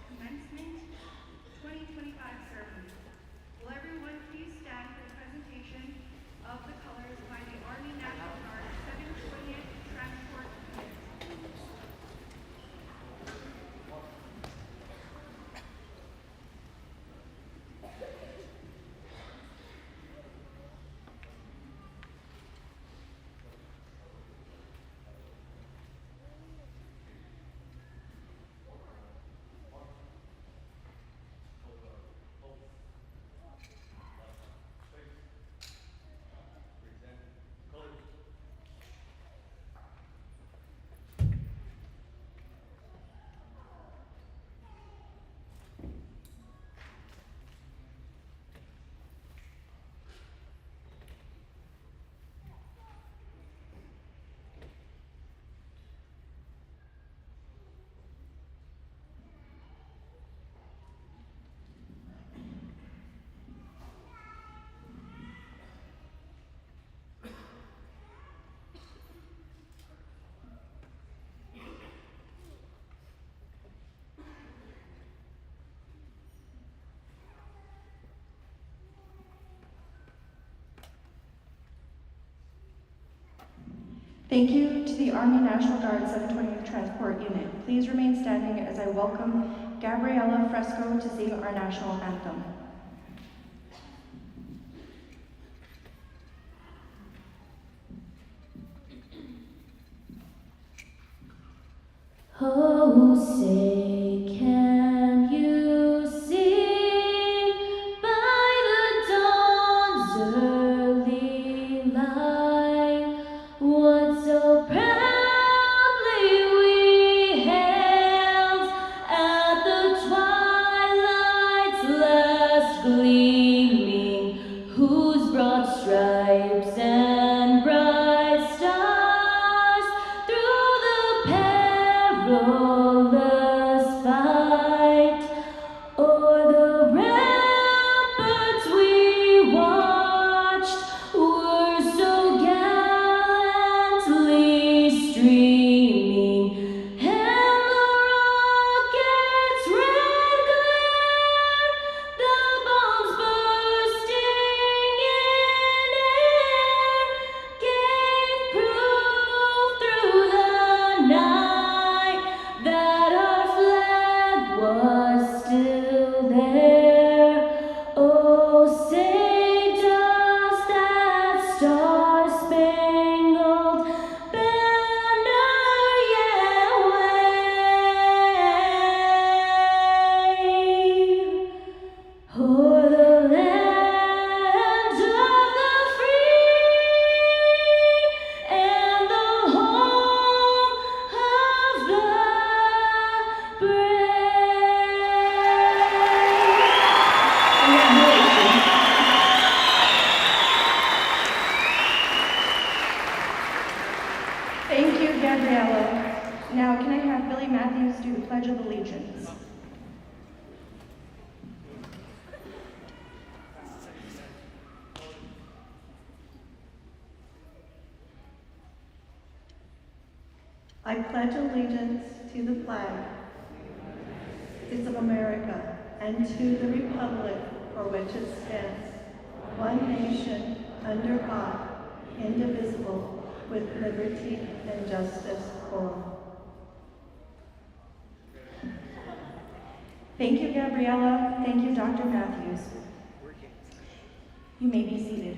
Commencement 2025 ceremony. Will everyone please stand for the presentation of the colors by the Army National Guard 720th Transport Unit. Thank you to the Army National Guard 720th Transport Unit. Please remain standing as I welcome Gabriella Fresco to sing our national anthem. Oh, say, can you see by the dawn's early light what so proudly we hailed at the twilight's last gleaming, whose broad stripes and bright stars through the perilous fight o'er the ramparts we watched were so gallantly streaming, and the rocket's red glare, the bombs bursting in air, gave proof through the night that our flag was still there. Oh, say does that star-spangled banner yet wave o'er the land of the free and the home of the brave? Thank you, Gabriella. Now, can I have Billy Matthews do the Pledge of Allegiance? I pledge allegiance to the flag of America and to the republic for which it stands, one nation, under God, indivisible, with liberty and justice for all. Thank you, Gabriella. Thank you, Dr. Matthews. You may be seated.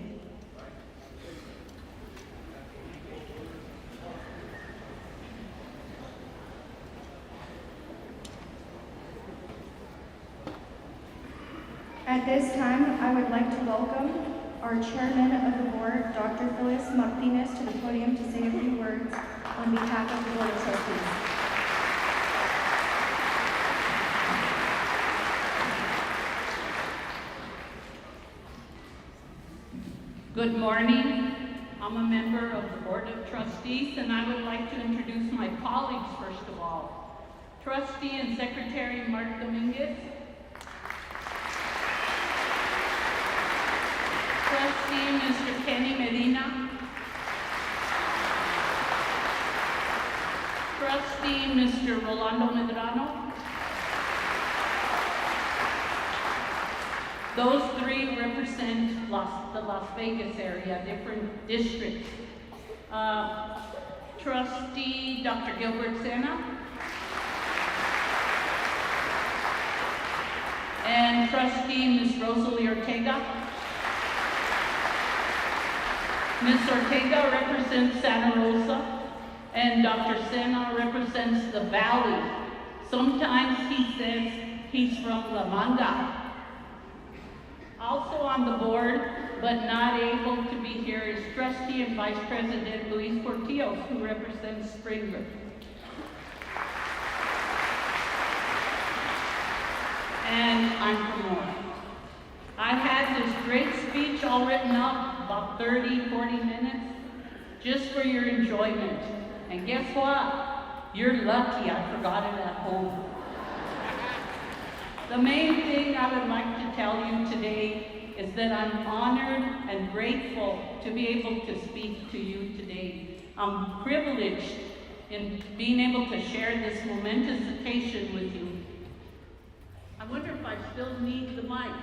At this time, I would like to welcome our chairman of the board, Dr. Phyllis Martinez, to the podium to say a few words on behalf of the Board of Trustees. Good morning. I'm a member of the Board of Trustees, and I would like to introduce my colleagues first of all. Trustee and Secretary Mark Dominguez. Trustee Mr. Kenny Medina. Trustee Mr. Rolando Medrano. Those three represent the Las Vegas area, different districts. Trustee Dr. Gilbert Sena. And Trustee Ms. Rosalie Ortega. Ms. Ortega represents Santa Rosa, and Dr. Sena represents the Valley. Sometimes he says he's from La Manga. Also on the board, but not able to be here, is Trustee and Vice President Luis Portillo, who represents Springbrook. And I'm from Moore. I had this great speech all written up, about 30, 40 minutes, just for your enjoyment. And guess what? You're lucky I forgot it at home. The main thing I would like to tell you today is that I'm honored and grateful to be able to speak to you today. I'm privileged in being able to share this momentous occasion with you. I wonder if I still need the mic.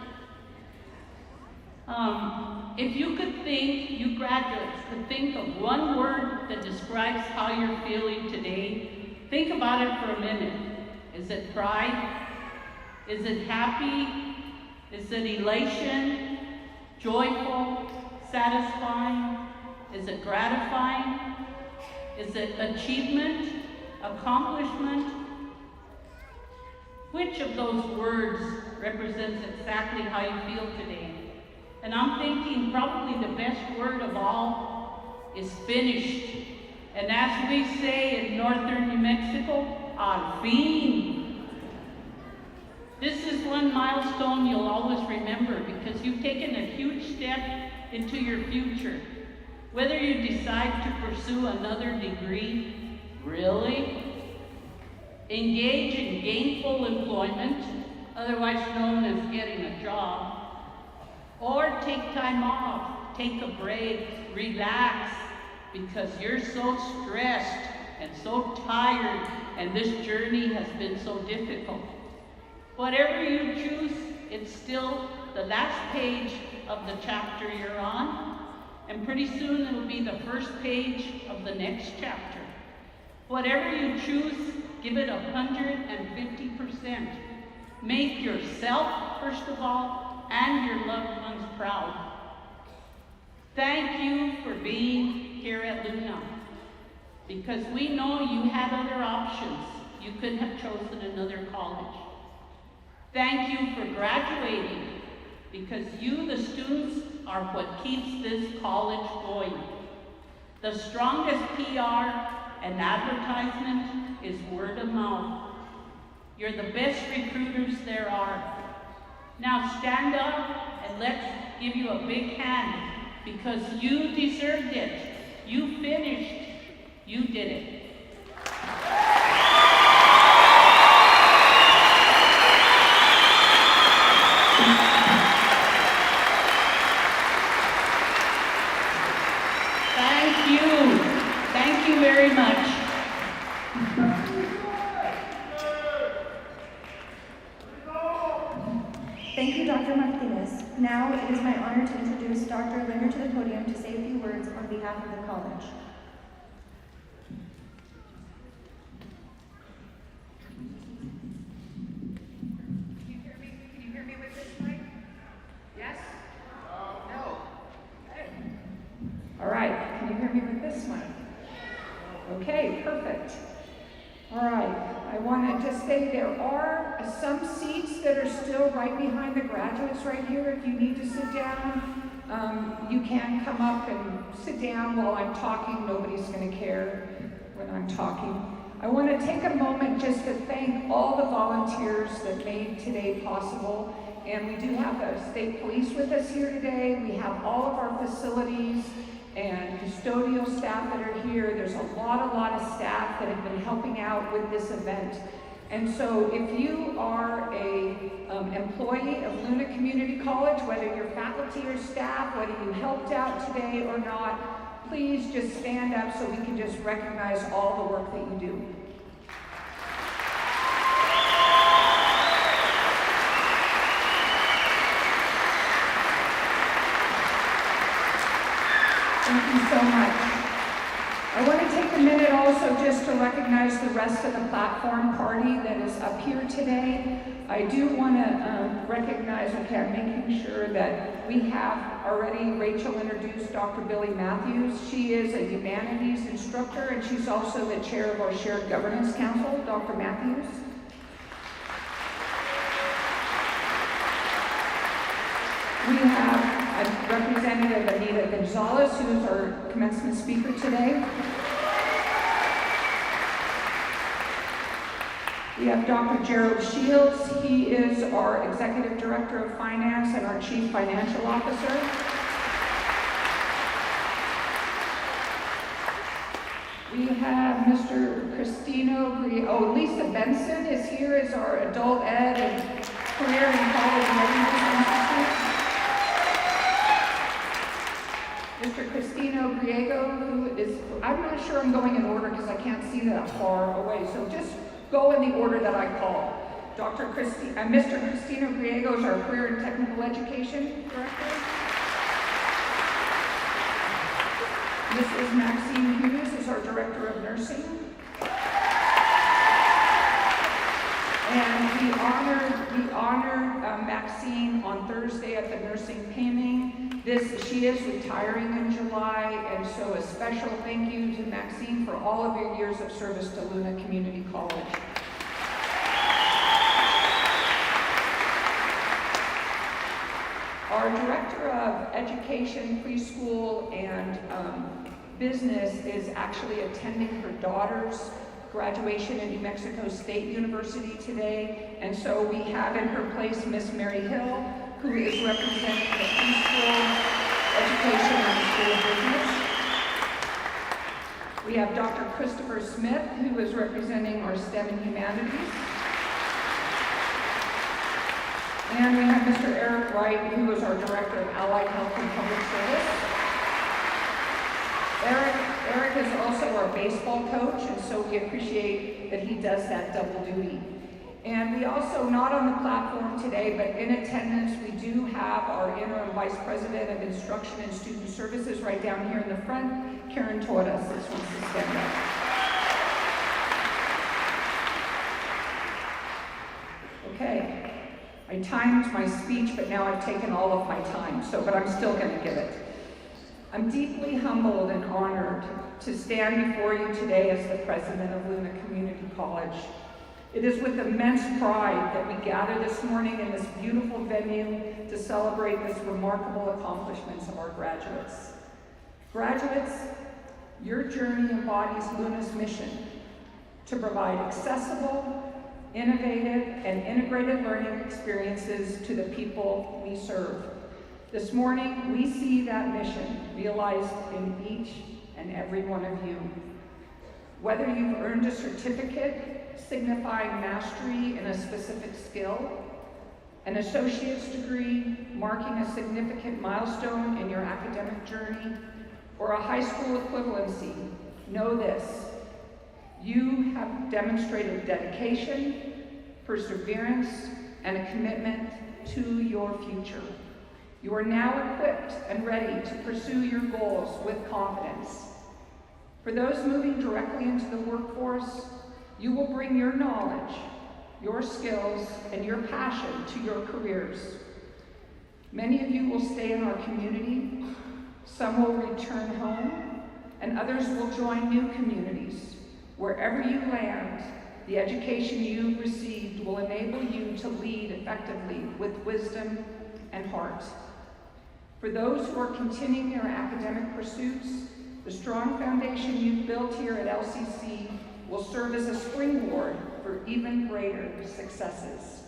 If you could think, you graduates could think of one word that describes how you're feeling today, think about it for a minute. Is it pride? Is it happy? Is it elation? Joyful? Satisfying? Is it gratifying? Is it achievement? Accomplishment? Which of those words represents exactly how you feel today? And I'm thinking probably the best word of all is finished. And as we say in northern New Mexico, al fin. This is one milestone you'll always remember because you've taken a huge step into your future. Whether you decide to pursue another degree, really, engage in gainful employment, otherwise known as getting a job, or take time off, take a break, relax, because you're so stressed and so tired and this journey has been so difficult. Whatever you choose, it's still the last page of the chapter you're on, and pretty soon it'll be the first page of the next chapter. Whatever you choose, give it 150%. Make yourself, first of all, and your loved ones proud. Thank you for being here at Luna, because we know you had other options. You could have chosen another college. Thank you for graduating, because you, the students, are what keeps this college going. The strongest PR and advertisement is word of mouth. You're the best recruiters there are. Now stand up and let's give you a big hand, because you deserved it. You finished. You did it. Thank you. Thank you very much. Thank you, Dr. Martinez. Now it is my honor to introduce Dr. Linder to the podium to say a few words on behalf of the college. Can you hear me with this mic? Yes? No. Okay. All right, can you hear me with this mic? Okay, perfect. All right, I wanted to say there are some seats that are still right behind the graduates right here. If you need to sit down, you can come up and sit down while I'm talking. Nobody's going to care when I'm talking. I want to take a moment just to thank all the volunteers that made today possible. And we do have the state police with us here today. We have all of our facilities and custodial staff that are here. There's a lot of staff that have been helping out with this event. And so if you are a employee of Luna Community College, whether you're faculty or staff, whether you helped out today or not, please just stand up so we can just recognize all the work that you do. Thank you so much. I want to take a minute also just to recognize the rest of the platform party that is up here today. I do want to recognize, okay, I'm making sure that we have already, Rachel introduced Dr. Billy Matthews. She is a humanities instructor and she's also the chair of our Shared Governance Council, Dr. Matthews. We have Representative Anita Gonzalez, who is our commencement speaker today. We have Dr. Gerald Shields. He is our Executive Director of Finance and our Chief Financial Officer. We have Mr. Lisa Benson is here as our Adult Ed and Career and College Readiness Institute. Mr. Cristino Griego, who is, I'm not sure I'm going in order because I can't see that far away, so just go in the order that I call. Mr. Cristino Griego is our Career and Technical Education Director. Mrs. Maxine Hughes is our Director of Nursing. And we honored Maxine on Thursday at the nursing painting. She is retiring in July, and so a special thank you to Maxine for all of your years of service to Luna Community College. Our Director of Education, Preschool, and Business is actually attending her daughter's graduation at New Mexico State University today, and so we have in her place Miss Mary Hill, who is representing the preschool education and the School of Business. We have Dr. Christopher Smith, who is representing our STEM and Humanities. And we have Mr. Eric Wright, who is our Director of Allied Health and Public Service. Eric is also our baseball coach, and so we appreciate that he does that double duty. And we also, not on the platform today, but in attendance, we do have our Interim Vice President of Instruction and Student Services right down here in the front. Karen Torres just wants to stand up. Okay, I timed my speech, but now I've taken all of my time, but I'm still going to give it. I'm deeply humbled and honored to stand before you today as the president of Luna Community College. It is with immense pride that we gather this morning in this beautiful venue to celebrate this remarkable accomplishments of our graduates. Graduates, your journey embodies Luna's mission to provide accessible, innovative, and integrated learning experiences to the people we serve. This morning, we see that mission realized in each and every one of you. Whether you've earned a certificate signifying mastery in a specific skill, an associate's degree marking a significant milestone in your academic journey, or a high school equivalency, know this: you have demonstrated dedication, perseverance, and a commitment to your future. You are now equipped and ready to pursue your goals with confidence. For those moving directly into the workforce, you will bring your knowledge, your skills, and your passion to your careers. Many of you will stay in our community, some will return home, and others will join new communities. Wherever you land, The education you've received will enable you to lead effectively with wisdom and heart. For those who are continuing their academic pursuits, the strong foundation you've built here at LCC will serve as a springboard for even greater successes.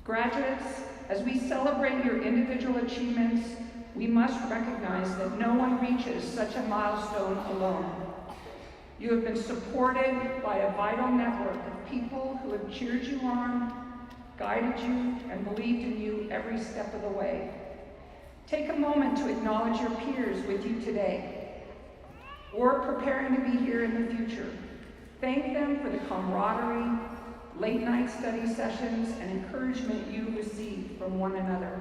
Graduates, as we celebrate your individual achievements, we must recognize that no one reaches such a milestone alone. You have been supported by a vital network of people who have cheered you on, guided you, and believed in you every step of the way. Take a moment to acknowledge your peers with you today, or preparing to be here in the future. Thank them for the camaraderie, late-night study sessions, and encouragement you received from one another.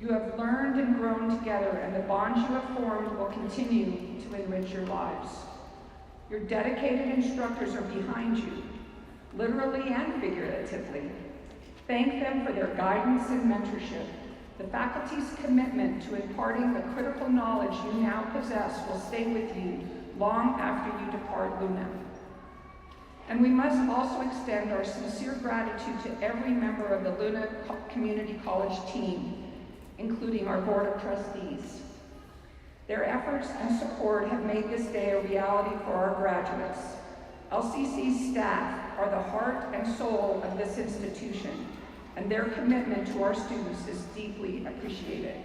You have learned and grown together, and the bonds you have formed will continue to enrich your lives. Your dedicated instructors are behind you, literally and figuratively. Thank them for their guidance and mentorship. The faculty's commitment to imparting the critical knowledge you now possess will stay with you long after you depart Luna. And we must also extend our sincere gratitude to every member of the Luna Community College team, including our Board of Trustees. Their efforts and support have made this day a reality for our graduates. LCC's staff are the heart and soul of this institution, and their commitment to our students is deeply appreciated.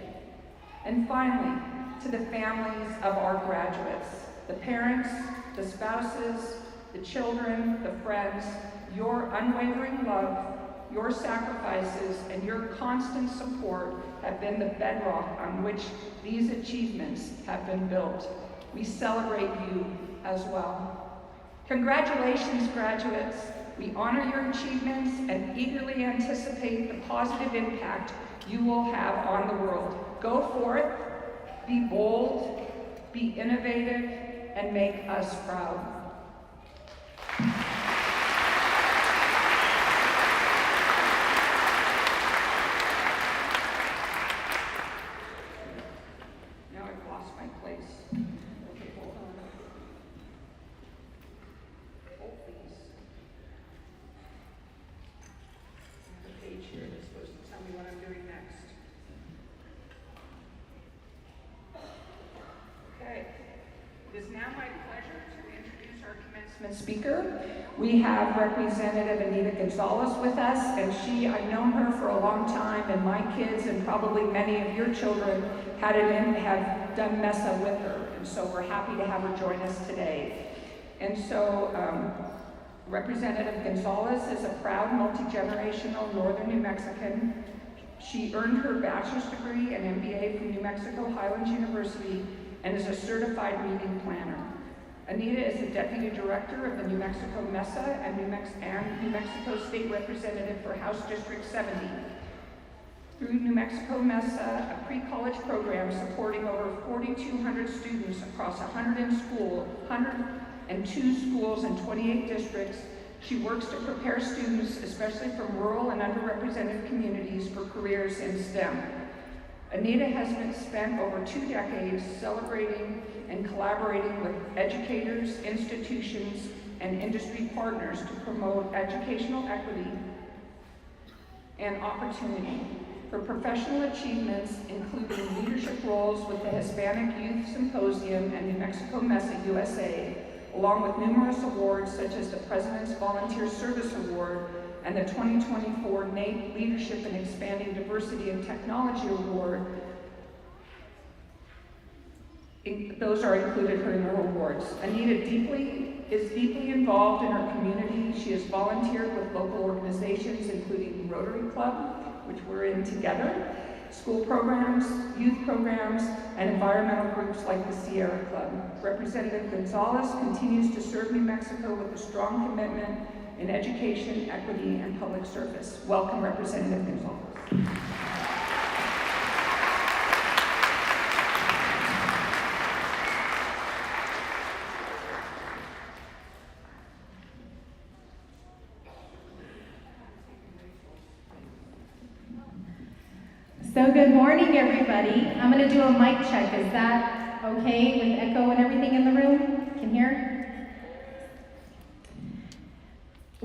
And finally, to the families of our graduates, the parents, the spouses, the children, the friends, your unwavering love, your sacrifices, and your constant support have been the bedrock on which these achievements have been built. We celebrate you as well. Congratulations, graduates. We honor your achievements and eagerly anticipate the positive impact you will have on the world. Go forth, be bold, be innovative, and make us proud. Now I've lost my place. Okay, hold on. Hold these. There's a page here that's supposed to tell me what I'm doing next. Okay. It is now my pleasure to introduce our commencement speaker. We have Representative Anita Gonzalez with us, and I've known her for a long time, and my kids and probably many of your children have done MESA with her, and so we're happy to have her join us today. And so Representative Gonzalez is a proud multi-generational Northern New Mexican. She earned her bachelor's degree and MBA from New Mexico Highlands University and is a certified meeting planner. Anita is the Deputy Director of the New Mexico MESA and New Mexico State Representative for House District 70. Through New Mexico MESA, a pre-college program supporting over 4,200 students across 102 schools and 28 districts, she works to prepare students, especially from rural and underrepresented communities, for careers in STEM. Anita has spent over 2 decades celebrating and collaborating with educators, institutions, and industry partners to promote educational equity and opportunity for professional achievements, including leadership roles with the Hispanic Youth Symposium and New Mexico MESA USA, along with numerous awards such as the President's Volunteer Service Award and the 2024 NAEP Leadership in Expanding Diversity and Technology Award. Those are included in her awards. Anita is deeply involved in her community. She has volunteered with local organizations, including Rotary Club, which we're in together, school programs, youth programs, and environmental groups like the Sierra Club. Representative Gonzalez continues to serve New Mexico with a strong commitment in education, equity, and public service. Welcome, Representative Gonzalez. So good morning, everybody. I'm going to do a mic check. Is that okay with echo and everything in the room? Can hear?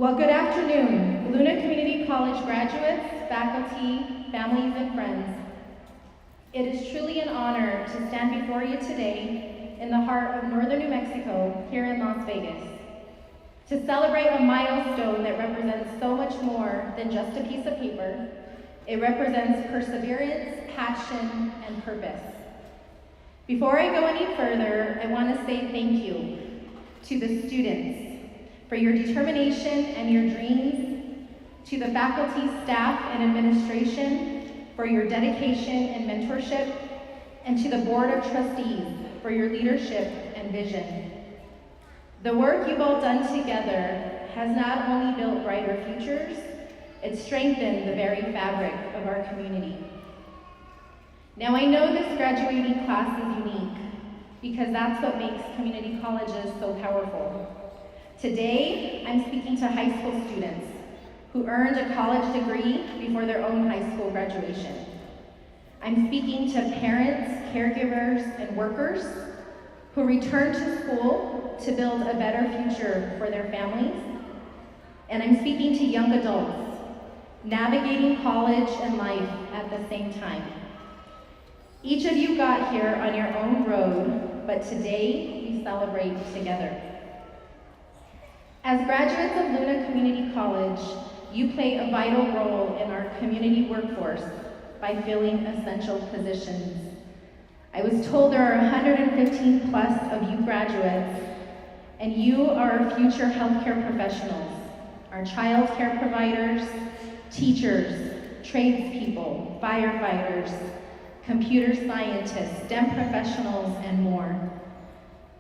Well, good afternoon, Luna Community College graduates, faculty, families, and friends. It is truly an honor to stand before you today in the heart of northern New Mexico, here in Las Vegas, to celebrate a milestone that represents so much more than just a piece of paper. It represents perseverance, passion, and purpose. Before I go any further, I want to say thank you to the students for your determination and your dreams, to the faculty, staff, and administration for your dedication and mentorship, and to the Board of Trustees for your leadership and vision. The work you've all done together has not only built brighter futures, it's strengthened the very fabric of our community. Now I know this graduating class is unique because that's what makes community colleges so powerful. Today, I'm speaking to high school students who earned a college degree before their own high school graduation. I'm speaking to parents, caregivers, and workers who return to school to build a better future for their families. And I'm speaking to young adults navigating college and life at the same time. Each of you got here on your own road, but today we celebrate together. As graduates of Luna Community College, you play a vital role in our community workforce by filling essential positions. I was told there are 115 plus of you graduates, and you are our future healthcare professionals, our child care providers, teachers, tradespeople, firefighters, computer scientists, STEM professionals, and more.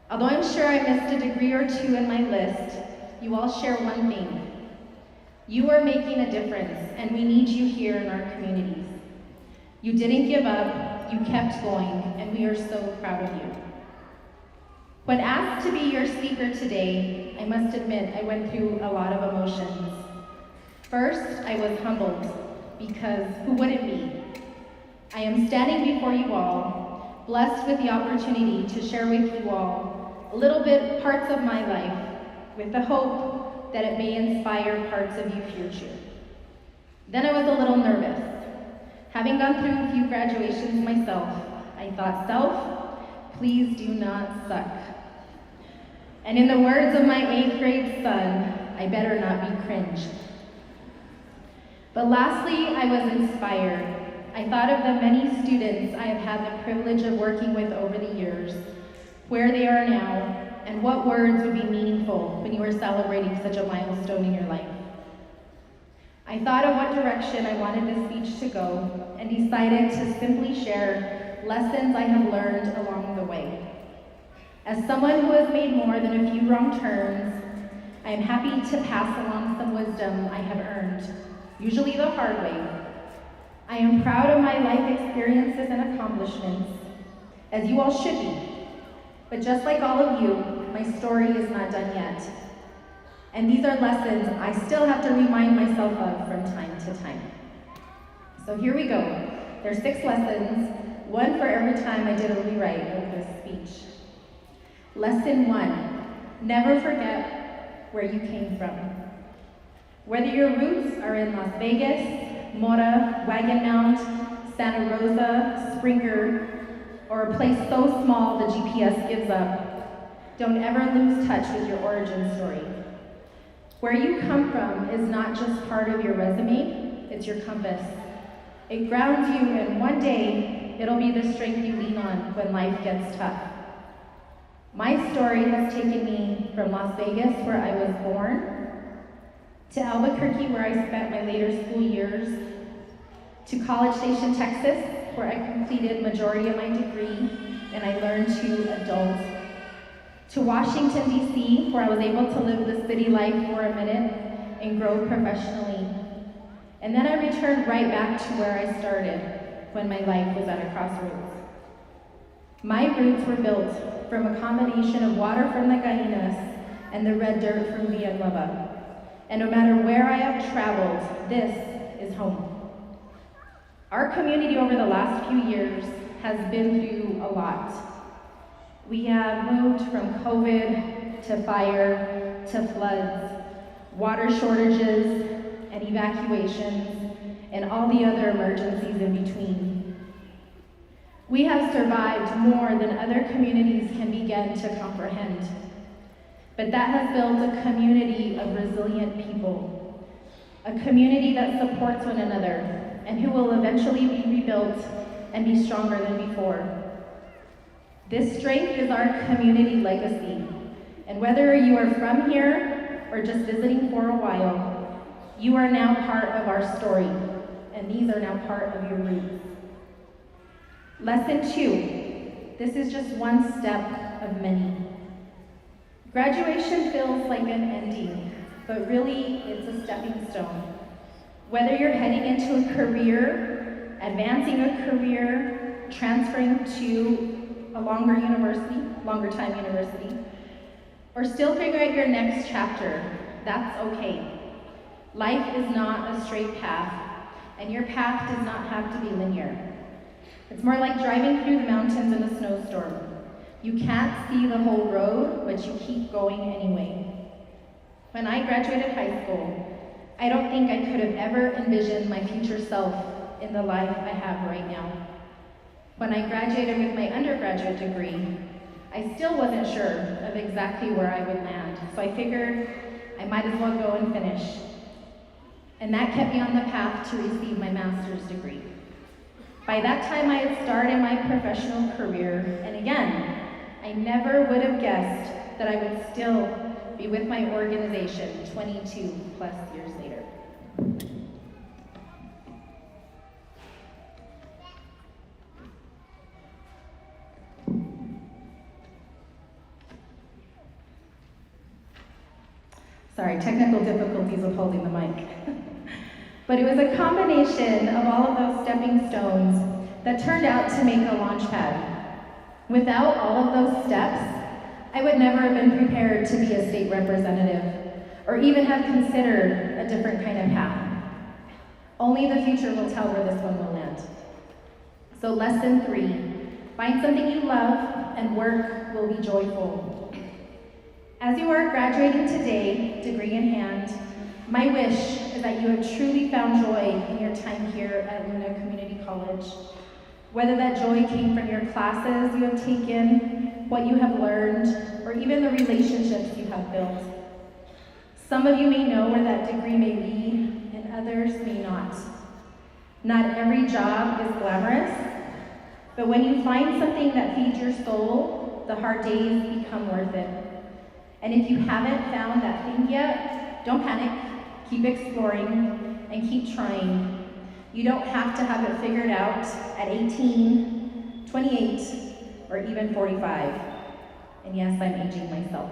Although I'm sure I missed a degree or two in my list, you all share one thing. You are making a difference, and we need you here in our communities. You didn't give up, you kept going, and we are so proud of you. When asked to be your speaker today, I must admit I went through a lot of emotions. First, I was humbled, because who wouldn't be? I am standing before you all, blessed with the opportunity to share with you all a little bit parts of my life, with the hope that it may inspire parts of you future. Then I was a little nervous. Having gone through a few graduations myself, I thought, self, please do not suck. And in the words of my 8th grade son, I better not be cringe. But lastly, I was inspired. I thought of the many students I have had the privilege of working with over the years, where they are now, and what words would be meaningful when you are celebrating such a milestone in your life. I thought of what direction I wanted this speech to go, and decided to simply share lessons I have learned along the way. As someone who has made more than a few wrong turns, I am happy to pass along some wisdom I have earned, usually the hard way. I am proud of my life experiences and accomplishments, as you all should be. But just like all of you, my story is not done yet. And these are lessons I still have to remind myself of from time to time. So here we go. There's 6 lessons, one for every time I did a rewrite of this speech. Lesson 1, never forget where you came from. Whether your roots are in Las Vegas, Mora, Wagon Mount, Santa Rosa, Springer, or a place so small the GPS gives up, don't ever lose touch with your origin story. Where you come from is not just part of your resume, it's your compass. It grounds you, and one day, it'll be the strength you lean on when life gets tough. My story has taken me from Las Vegas, where I was born, to Albuquerque, where I spent my later school years, to College Station, Texas, where I completed majority of my degree and I learned to adult, to Washington, D.C., where I was able to live the city life for a minute and grow professionally. And then I returned right back to where I started when my life was at a crossroads. My roots were built from a combination of water from the Gallinas and the red dirt from Villanueva. And no matter where I have traveled, this is home. Our community over the last few years has been through a lot. We have moved from COVID to fire to floods. water shortages and evacuations, and all the other emergencies in between. We have survived more than other communities can begin to comprehend. But that has built a community of resilient people, a community that supports one another and who will eventually be rebuilt and be stronger than before. This strength is our community legacy, and whether you are from here or just visiting for a while, you are now part of our story, and these are now part of your roots. Lesson 2. This is just one step of many. Graduation feels like an ending, but really it's a stepping stone. Whether you're heading into a career, advancing a career, transferring to a longer time university, or still figuring out your next chapter, that's okay. Life is not a straight path, and your path does not have to be linear. It's more like driving through the mountains in a snowstorm. You can't see the whole road, but you keep going anyway. When I graduated high school, I don't think I could have ever envisioned my future self in the life I have right now. When I graduated with my undergraduate degree, I still wasn't sure of exactly where I would land, so I figured I might as well go and finish. And that kept me on the path to receive my master's degree. By that time, I had started my professional career, and again, I never would have guessed that I would still be with my organization 22 plus years later. Sorry, technical difficulties with holding the mic. But it was a combination of all of those stepping stones that turned out to make a launch pad. Without all of those steps, I would never have been prepared to be a state representative, or even have considered a different kind of path. Only the future will tell where this one will land. So lesson 3, find something you love and work will be joyful. As you are graduating today, degree in hand, my wish is that you have truly found joy in your time here at Luna Community College. Whether that joy came from your classes you have taken, what you have learned, or even the relationships you have built. Some of you may know where that degree may lead, and others may not. Not every job is glamorous, but when you find something that feeds your soul, the hard days become worth it. And if you haven't found that thing yet, don't panic. Keep exploring and keep trying. You don't have to have it figured out at 18, 28, or even 45. And yes, I'm aging myself.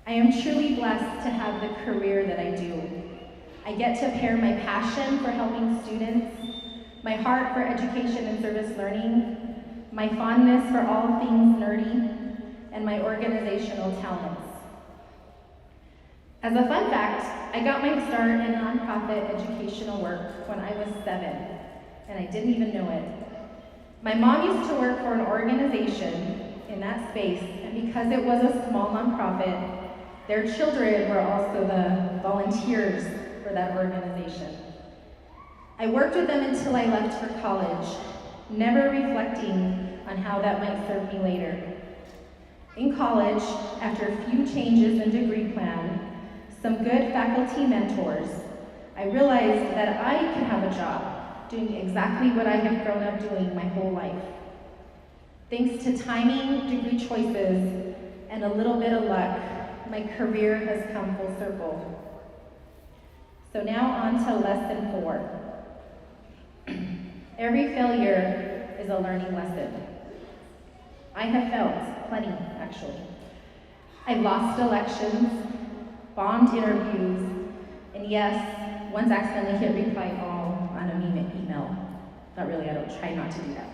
I am truly blessed to have the career that I do. I get to pair my passion for helping students, my heart for education and service learning, my fondness for all things nerdy, and my organizational talents. As a fun fact, I got my start in nonprofit educational work when I was 7, and I didn't even know it. My mom used to work for an organization in that space, and because it was a small nonprofit, their children were also the volunteers for that organization. I worked with them until I left for college, never reflecting on how that might serve me later. In college, after a few changes in degree plan, some good faculty mentors, I realized that I could have a job doing exactly what I have grown up doing my whole life. Thanks to timing, degree choices, and a little bit of luck, my career has come full circle. So now on to lesson 4. Every failure is a learning lesson. I have failed, plenty actually. I've lost elections, bombed interviews, and yes, once accidentally hit reply all on an email. Not really, I don't try not to do that.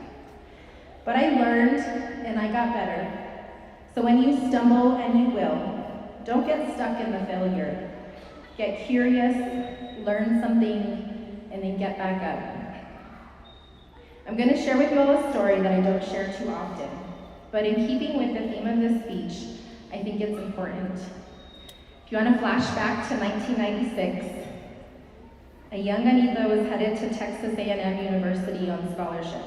But I learned and I got better. So when you stumble, and you will, don't get stuck in the failure. Get curious, learn something, and then get back up. I'm going to share with you all a story that I don't share too often, but in keeping with the theme of this speech, I think it's important. If you want to flash back to 1996, a young Anita was headed to Texas A&M University on scholarship.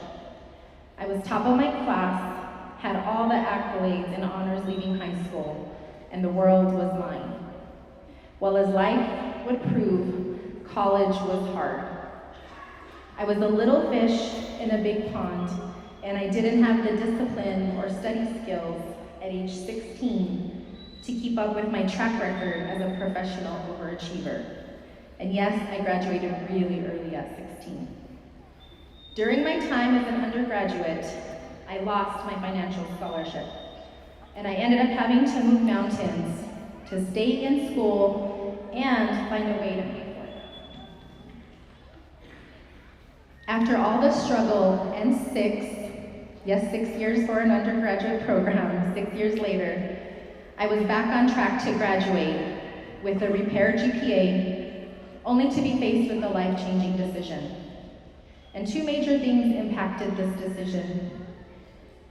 I was top of my class, had all the accolades and honors leaving high school, and the world was mine. Well, as life would prove, college was hard. I was a little fish in a big pond, and I didn't have the discipline or study skills at age 16 to keep up with my track record as a professional overachiever. And yes, I graduated really early at 16. During my time as an undergraduate, I lost my financial scholarship, and I ended up having to move mountains to stay in school and find a way to pay for it. After all the struggle and 6 years for an undergraduate program, 6 years later, I was back on track to graduate with a repaired GPA, only to be faced with a life-changing decision. And 2 major things impacted this decision.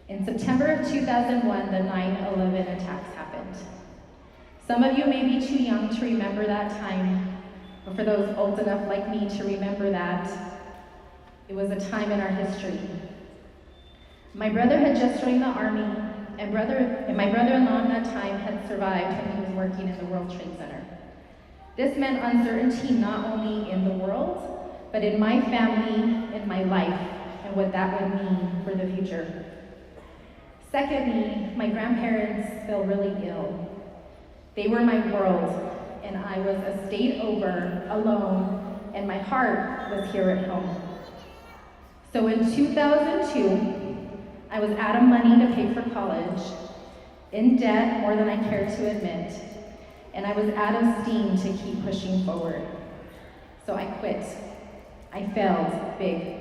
In September of 2001, the 9/11 attacks happened. Some of you may be too young to remember that time, but for those old enough like me to remember that, it was a time in our history. My brother had just joined the Army, and my brother-in-law at that time had survived when he was working in the World Trade Center. This meant uncertainty not only in the world, but in my family, in my life, and what that would mean for the future. Secondly, my grandparents fell really ill. They were my world, and I was a state over, alone, and my heart was here at home. So in 2002, I was out of money to pay for college, in debt more than I cared to admit, and I was out of steam to keep pushing forward. So I quit. I failed big.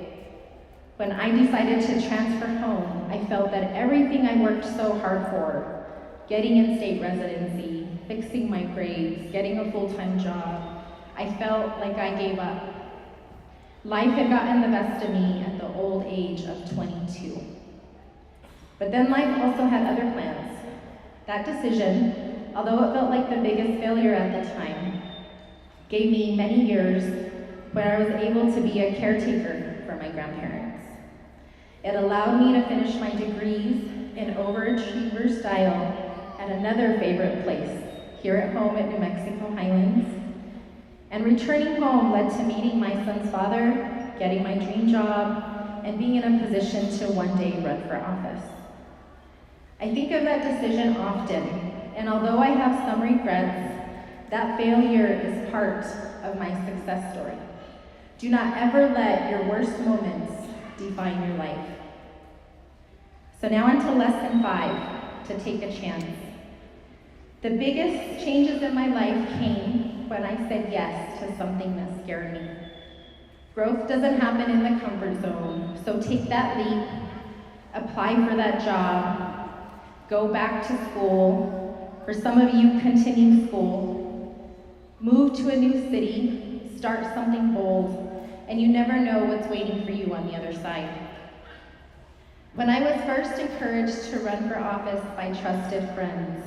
When I decided to transfer home, I felt that everything I worked so hard for, getting in-state residency, fixing my grades, getting a full-time job, I felt like I gave up. Life had gotten the best of me at the old age of 22. But then life also had other plans. That decision, although it felt like the biggest failure at the time, gave me many years where I was able to be a caretaker for my grandparents. It allowed me to finish my degrees in overachiever style at another favorite place, here at home at New Mexico Highlands. And returning home led to meeting my son's father, getting my dream job, and being in a position to one day run for office. I think of that decision often, and although I have some regrets, that failure is part of my success story. Do not ever let your worst moments define your life. So now on to lesson 5, to take a chance. The biggest changes in my life came when I said yes to something that scared me. Growth doesn't happen in the comfort zone, so take that leap, apply for that job, go back to school. For some of you, continue school. Move to a new city, start something bold, and you never know what's waiting for you on the other side. When I was first encouraged to run for office by trusted friends,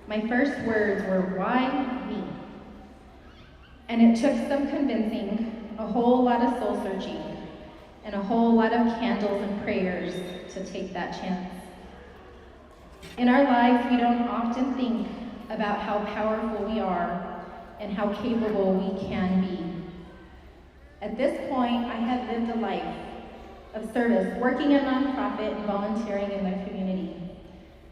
my first words were, "Why me?" And it took some convincing, a whole lot of soul searching, and a whole lot of candles and prayers to take that chance. In our lives, we don't often think about how powerful we are and how capable we can be. At this point, I had lived a life of service, working a nonprofit and volunteering in the community.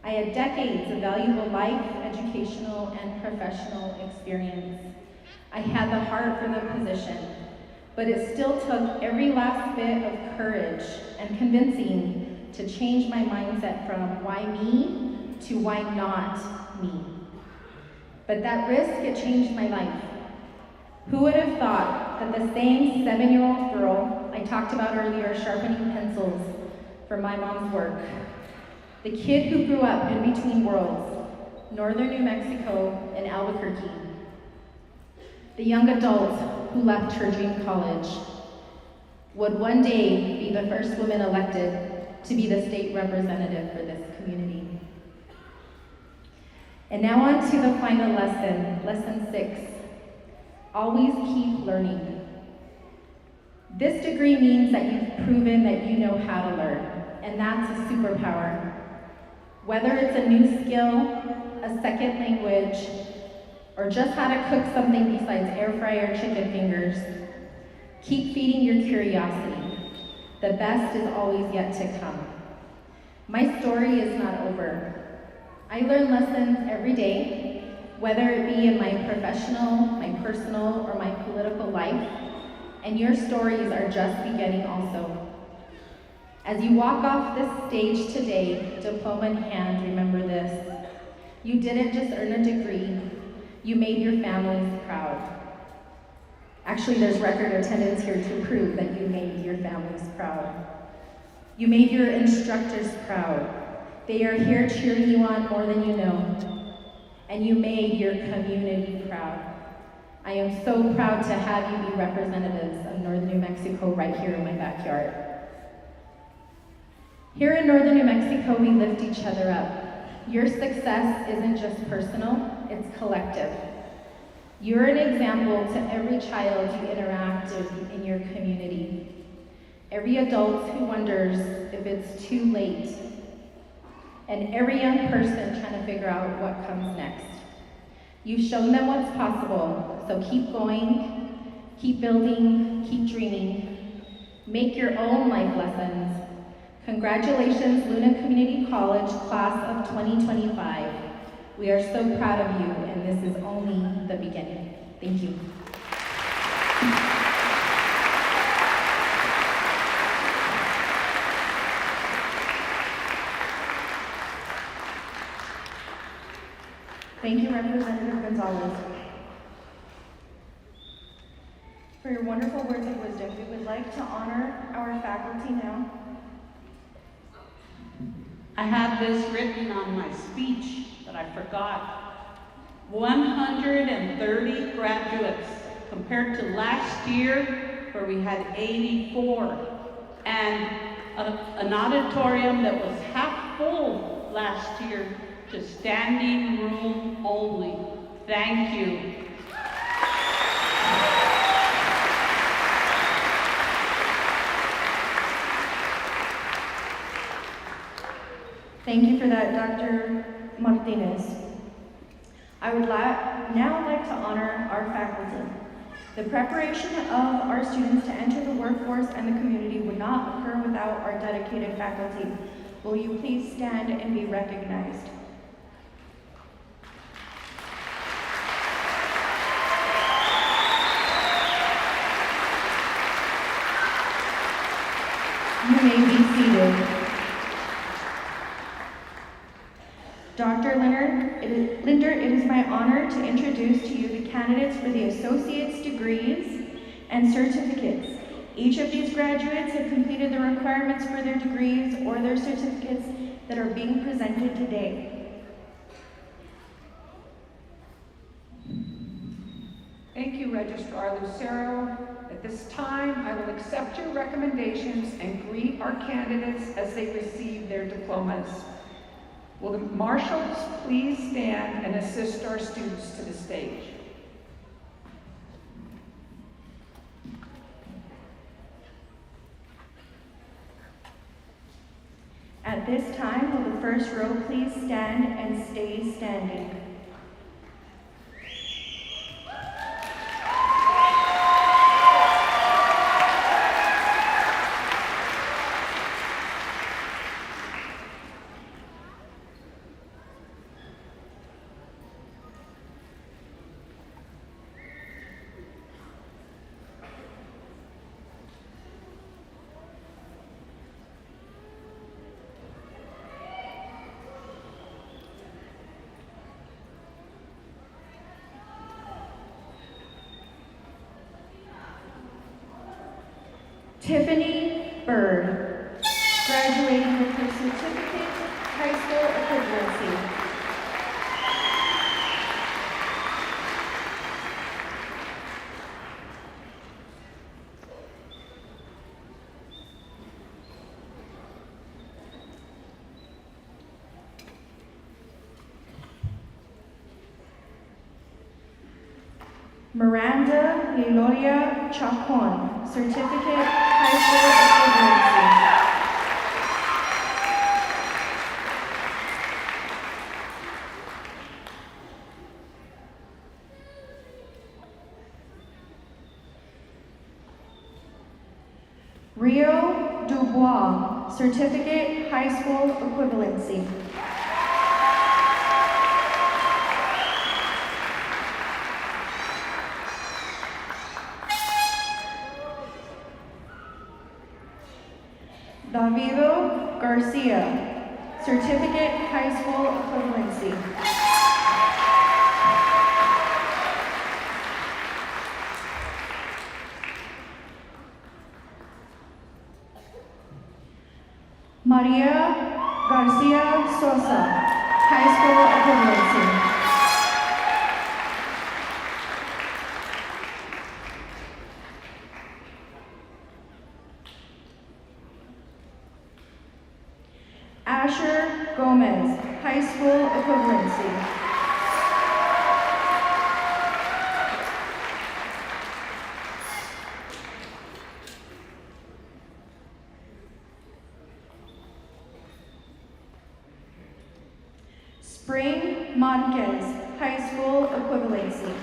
I had decades of valuable life, educational, and professional experience. I had the heart for the position, but it still took every last bit of courage and convincing to change my mindset from why me to why not me. But that risk, it changed my life. Who would have thought that the same 7-year-old girl I talked about earlier, sharpening pencils for my mom's work, the kid who grew up in between worlds, northern New Mexico and Albuquerque, the young adult who left her dream college, would one day be the first woman elected to be the state representative for this community. And now on to the final lesson, lesson 6. Always keep learning. This degree means that you've proven that you know how to learn, and that's a superpower. Whether it's a new skill, a second language, or just how to cook something besides air fryer chicken fingers, keep feeding your curiosity. The best is always yet to come. My story is not over. I learn lessons every day, whether it be in my professional, my personal, or my political life, and your stories are just beginning also. As you walk off this stage today, diploma in hand, remember this. You didn't just earn a degree, you made your families proud. Actually, there's record attendance here to prove that you made your families proud. You made your instructors proud. They are here cheering you on more than you know. And you made your community proud. I am so proud to have you be representatives of Northern New Mexico right here in my backyard. Here in Northern New Mexico, we lift each other up. Your success isn't just personal, it's collective. You're an example to every child you interact with in your community. Every adult who wonders if it's too late, and every young person trying to figure out what comes next. You've shown them what's possible, so keep going, keep building, keep dreaming. Make your own life lessons. Congratulations, Luna Community College, class of 2025. We are so proud of you, and this is only the beginning. Thank you. Thank you, Representative Gonzalez. For your wonderful words of wisdom, we would like to honor our faculty now. I had this written on my speech, but I forgot. 130 graduates compared to last year where we had 84. And an auditorium that was half full last year to standing room only. Thank you. Thank you for that, Dr. Martinez. I would now like to honor our faculty. The preparation of our students to enter the workforce and the community would not occur without our dedicated faculty. Will you please stand and be recognized? You may be seated. Dr. Linder, it is my honor to introduce to you the candidates for the associate's degrees and certificates. Each of these graduates have completed the requirements for their degrees or their certificates that are being presented today. Thank you, Registrar Lucero. At this time, I will accept your recommendations and greet our candidates as they receive their diplomas. Will the marshals please stand and assist our students to the stage? At this time, will the first row please stand and stay standing? Tiffany Bird, graduating with her certificate, high school equivalency. Miranda Liloria Chacon, Certificate, High School Equivalency. Rio Dubois, Certificate, High School Equivalency. Davido Garcia, Certificate, High School Equivalency. Maria Garcia Sosa, High School Equivalency. Asher Gomez, High School Equivalency. Spring Monquez, High School Equivalency.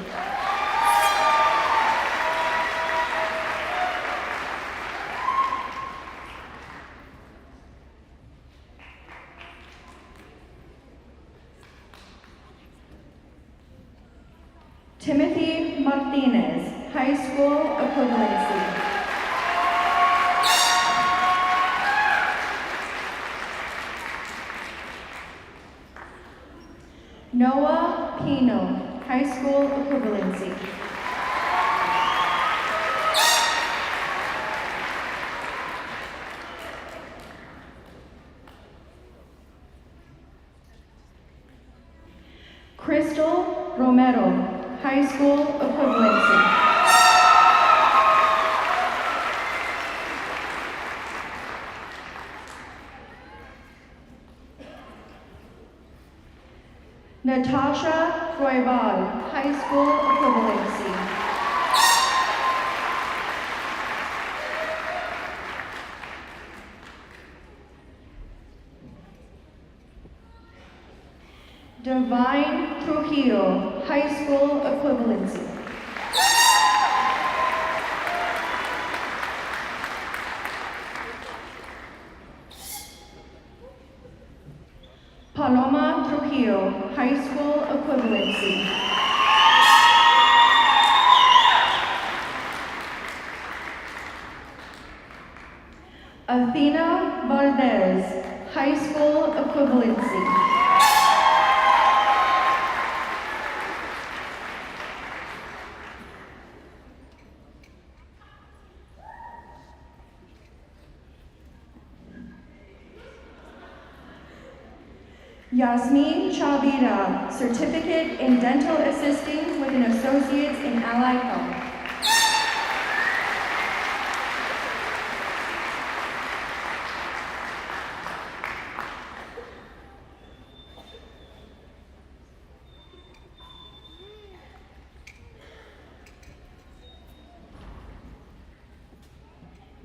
Timothy Martinez, High School Equivalency. Noah Pino, High School Equivalency. Crystal Romero, High School Equivalency. Natasha Roybal, High School Equivalency. Divine Trujillo, High School Equivalency. Paloma Trujillo, High School Equivalency. Athena Valdez, High School Equivalency. Yasmin Chavira, Certificate in Dental Assisting with an Associate's in Allied Health.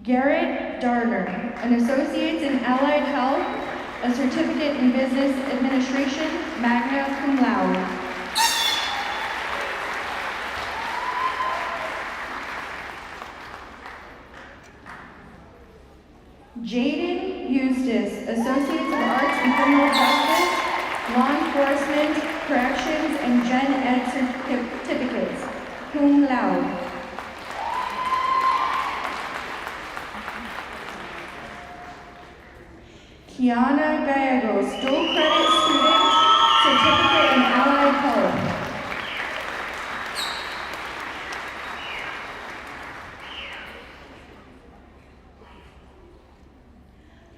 Garrett Darner, an Associate's in Allied Health, a Certificate in Business Administration, magna cum laude. Jaden Eustace, Associates of Arts in Criminal Justice, Law Enforcement, Corrections, and Gen Ed certificates, cum laude. Kiana Gallegos, dual credit student, Certificate in Allied Health.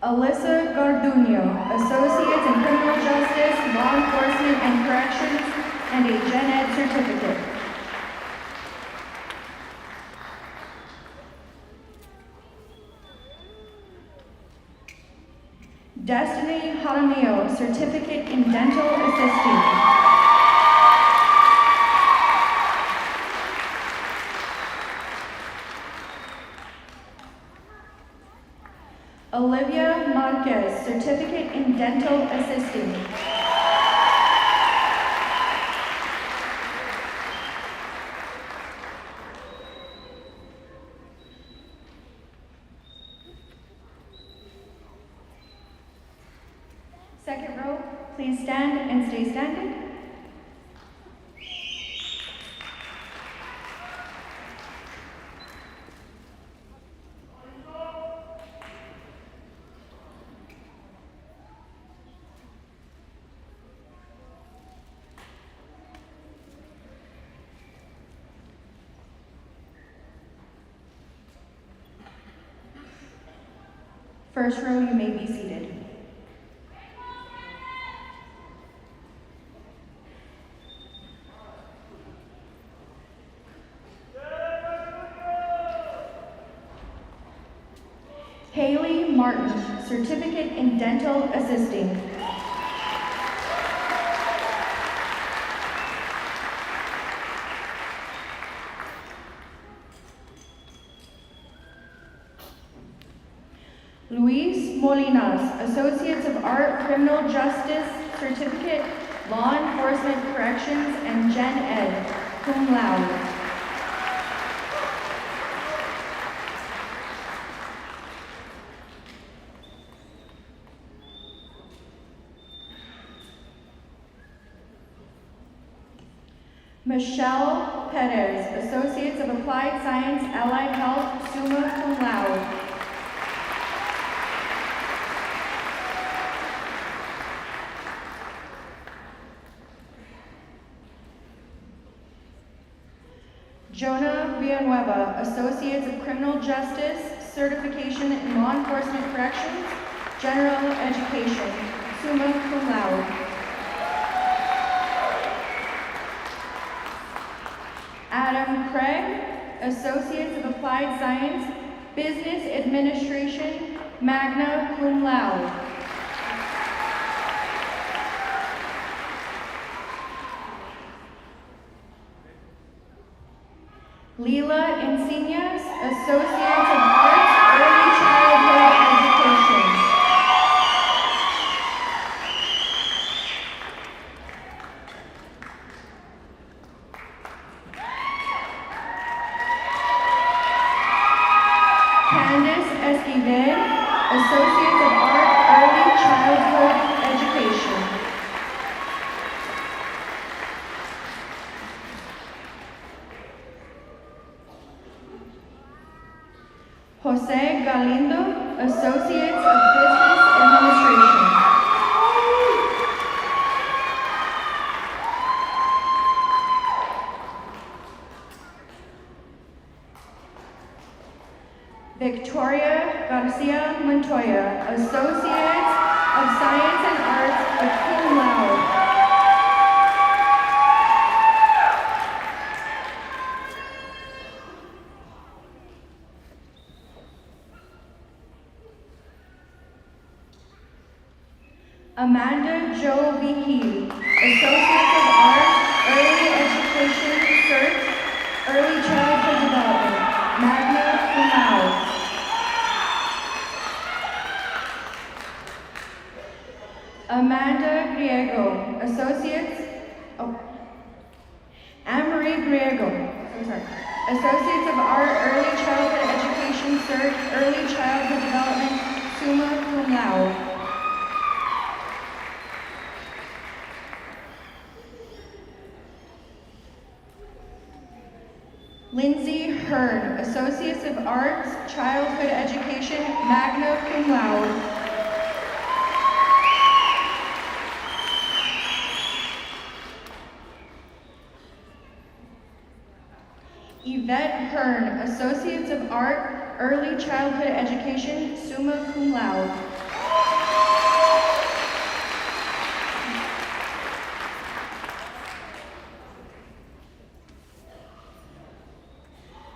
Alyssa Garduño, Associates in Criminal Justice, Law Enforcement and Corrections, and a Gen Ed certificate. Destiny Jaramillo, Certificate in Dental Assisting. stay standing. First row, you may be seated. Haley Martin, Certificate in Dental Assisting. Luis Molinas, Associates of Art, Criminal Justice Certificate, Law Enforcement Corrections, and Gen Ed, cum laude. Michelle Perez, Associates of Applied Science, Allied Health, summa cum laude. Jonah Villanueva, Associates of Criminal Justice, Certification in Law Enforcement Corrections, General Education, summa cum laude. Adam Craig, Associates of Applied Science, Business Administration, magna cum laude. Lila Insignias, Associates of Arts, Early Childhood Education. Candice Esquivel, Associates of Art, Early Childhood Education. Jose Galindo, Associates of Business Administration. Victoria Garcia Montoya, Associates of Science and Arts, cum laude. Amanda Jo Vigil, Associates of Arts, Early Education, CERT, Early Childhood Development, magna cum laude. Amanda Griego, Associates, Anne-Marie Griego, Associates of Art, Early Childhood Education, CERT, Early Childhood Development, summa cum laude. Lindsay Hearn, Associates of Arts, Childhood Education, magna cum laude. Yvette Hearn, Associates of Art, Early Childhood Education, summa cum laude.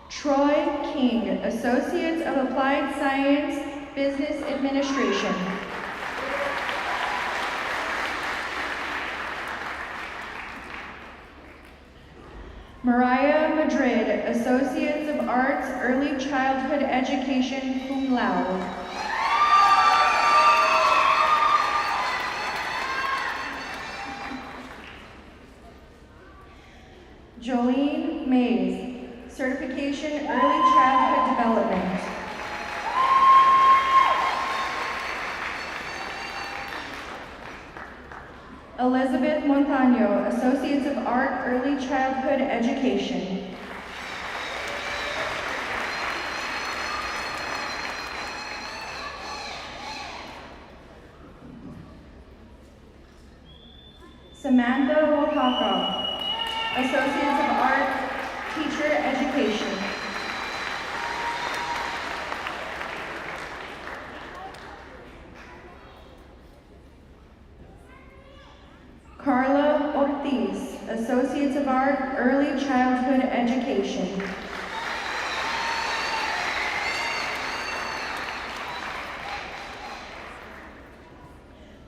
Troy King, Associates of Applied Science, Business Administration. Mariah Madrid, Associates of Arts, Early Childhood Education, cum laude. Jolene Mays, Certification, Early Childhood Development. Elizabeth Montaño, Associates of Art, Early Childhood Education. Samantha Oaxaca, Associates of Art, Teacher Education. Carla Ortiz, Associates of Art, Early Childhood Education.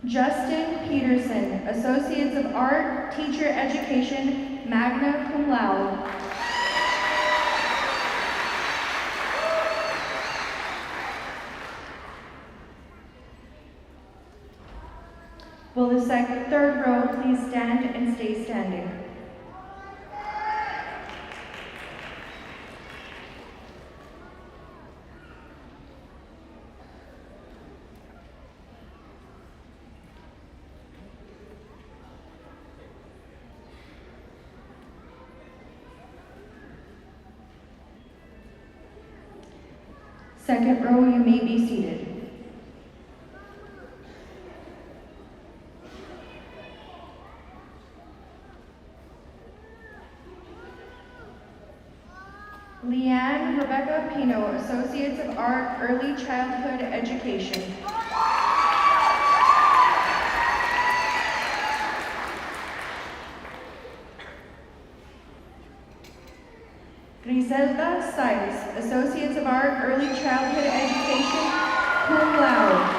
Justin Peterson, Associates of Art, Teacher Education, magna cum laude. Will the third row please stand and stay standing? Second row, you may be seated. Leanne Rebecca Pino, Associates of Art, Early Childhood Education. Griselda Saiz, Associates of Art, Early Childhood Education, cum laude.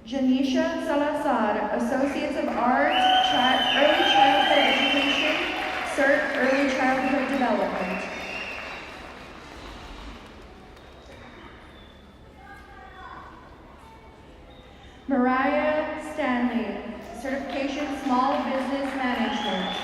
Janisha Salazar, Associates of Art, Early Childhood Education, CERT, Early Childhood Development. Mariah Stanley, Certification Small Business Management.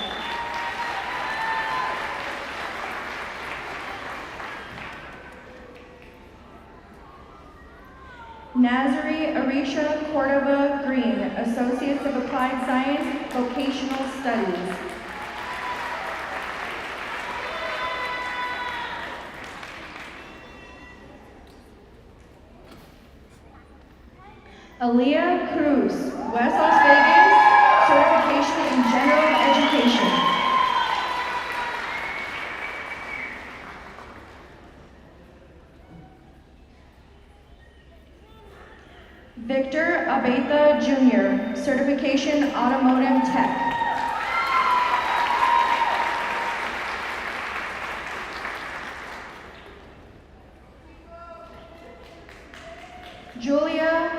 Nazari Arisha Cordova Green, Associates of Applied Science, Vocational Studies. Aaliyah Cruz, West Las Vegas, Certification in General Education. Victor Abeta Jr., Certification Automotive Tech. Julia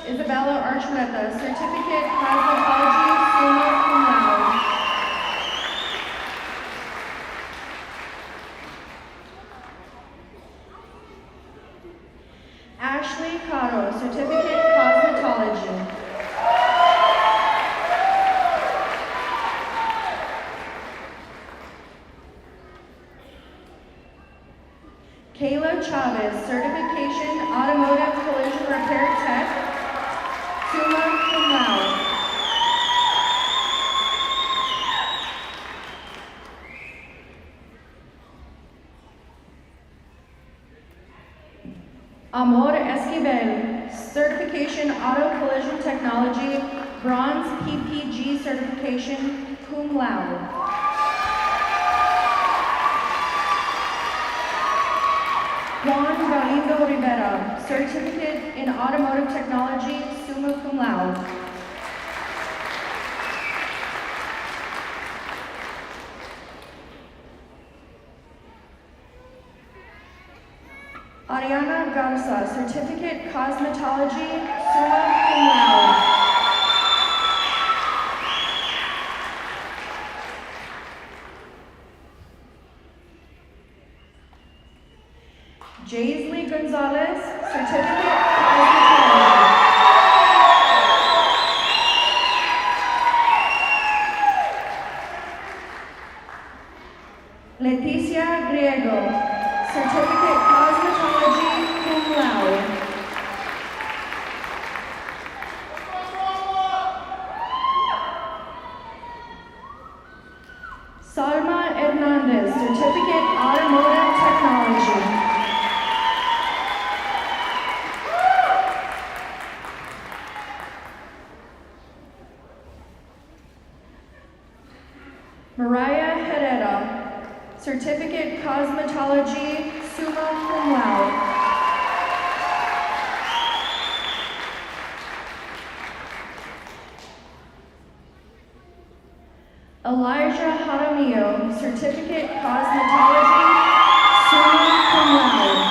Isabella Archuleta, Certificate Cosmetology, summa cum laude. Ashley Cotto, Certificate Cosmetology. Kayla Chavez, Certification Automotive Collision Repair Tech, summa cum laude. Amor Esquivel, Certification Auto Collision Technology, Bronze PPG Certification, cum laude. Juan Galindo Rivera, Certificate in Automotive Technology, summa cum laude. Ariana Garza, Certificate Cosmetology, summa cum laude. Jaisley Gonzalez, Certificate Cosmetology. Leticia Griego, Certificate Cosmetology, summa cum laude.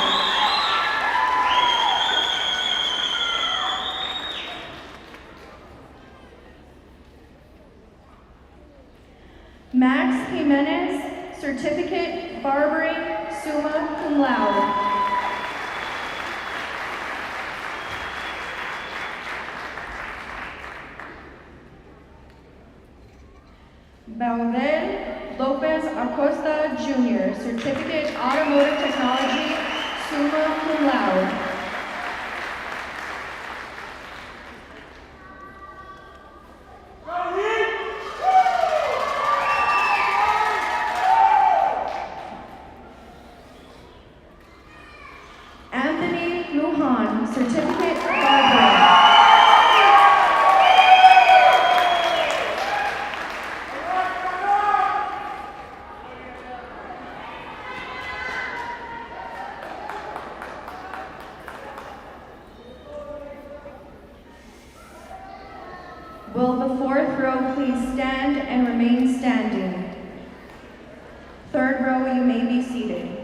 Max Jimenez, Certificate Barbering, summa cum laude. Baudel Lopez Acosta Jr., Certificate Automotive Technology, summa cum laude. Anthony Lujan, Certificate Barbering. Will the fourth row please stand and remain standing? Third row, you may be seated.